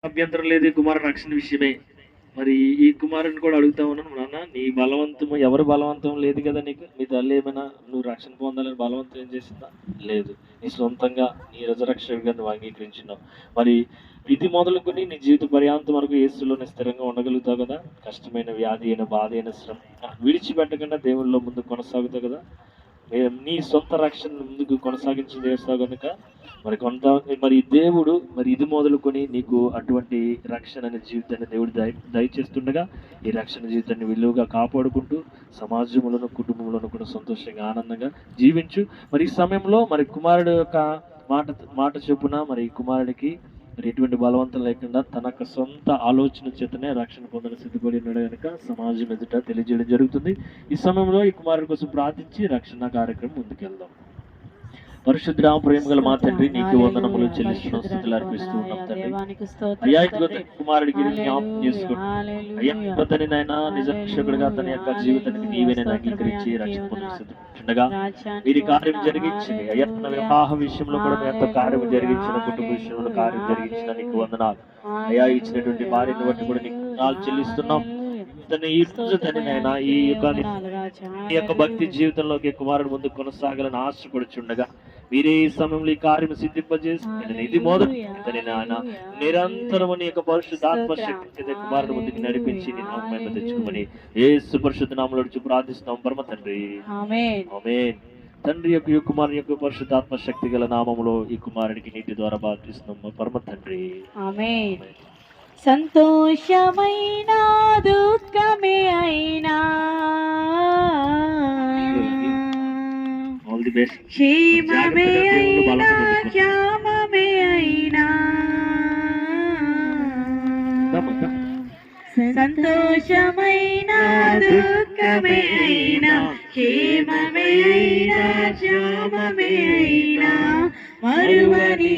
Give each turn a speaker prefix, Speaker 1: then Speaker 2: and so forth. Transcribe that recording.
Speaker 1: అభ్యంతరం లేదు ఈ కుమారుడు రక్షణ విషయమే. మరి ఈ కుమారుని కూడా అడుగుతా ఉన్నాను, నాన్న నీ బలవంతం ఎవరు బలవంతం లేదు కదా నీకు, మీ తల్లి ఏమైనా నువ్వు రక్షణ పొందాలని బలవంతం ఏం చేసిందా? లేదు. నీ సొంతంగా నీ రజరక్షకుగా నువ్వు అంగీకరించినావు. మరి ఇది మొదలుకొని నీ జీవిత పర్యాంతం వరకు యేసులోనే స్థిరంగా ఉండగలుగుతావు కదా. కష్టమైన వ్యాధి అయిన బాధ అయిన శ్రమ విడిచిపెట్టకుండా దేవుళ్ళలో ముందు కొనసాగుతావు కదా. నీ సొంత రక్షణ ముందుకు కొనసాగించి చేస్తావు కనుక మరి దేవుడు మరి ఇది మొదలుకొని నీకు అటువంటి రక్షణ అనే జీవితాన్ని దేవుడు దయచేస్తుండగా ఈ రక్షణ జీవితాన్ని విలువగా కాపాడుకుంటూ సమాజంలోను కుటుంబంలోను కూడా సంతోషంగా ఆనందంగా జీవించు. మరి ఈ సమయంలో మరి కుమారుడు యొక్క మాట చొప్పున మరి కుమారుడికి మరి ఎటువంటి బలవంతం లేకుండా తన యొక్క సొంత ఆలోచన చేతనే రక్షణ పొందడం సిద్ధపడి ఉన్నాడు కనుక సమాజం ఎదుట తెలియజేయడం జరుగుతుంది. ఈ సమయంలో ఈ కుమారుడి కోసం ప్రార్థించి రక్షణ కార్యక్రమం ముందుకెళ్దాం. పరిశుద్ధ ప్రేమ గల మా తండ్రి, నీకు వందనములు చెల్లిస్తున్నాం, స్థుతులు అర్పిస్తూ ఉన్నాం తండ్రి. అయ్యా కుమారుడికి జ్ఞాపకం చేసుకోండి అయ్యా. తనని నాయన నిజ రక్షకుడిగా తన యొక్క జీవితానికి నీవేనే అంగీకరించి రక్షణ పొందుతుండగా వీరి కార్యం జరిగించింది అయ్యా. తన వివాహ విషయంలో కూడా మీ యొక్క కార్యం జరిగించిన, కుటుంబ విషయంలో కార్యం జరిగించిన నీకు వందనాలు అయ్యా. ఇచ్చినటువంటి భార్యను బట్టి కూడా నీకు వందనాలు చెల్లిస్తున్నాం. ఈ రోజు తనైనా ఈ యొక్క భక్తి జీవితంలోకి కుమారుడు ముందు కొనసాగాలని ఆశపడుచుండగా మీరే ఈ సమయంలో ఈ కార్యం సిద్ధింపజేసి ఇది మొదలు ఆయన నిరంతరము నీ యొక్క పరిశుద్ధాత్మ శక్తి కుమారుడు ముందుకు నడిపించి నేను తెచ్చుకోమని యేసు పరిశుద్ధ నామములో ప్రార్థిస్తున్నాం పరమ తండ్రి, ఆమేన్. తండ్రి యొక్క కుమారుని యొక్క పరిశుద్ధాత్మ శక్తి గల నామములో ఈ కుమారుడికి నీటి ద్వారా ప్రార్థిస్తున్నాం పరమ తండ్రి,
Speaker 2: ఆమేన్. సంతోషమైనా దుఃఖమే అయినా క్షేమమే అయినా క్షేమమే అయినా సంతోషమైన దుఃఖమే అయినా క్షేమమే అయినా క్షేమమే అయినా మరువని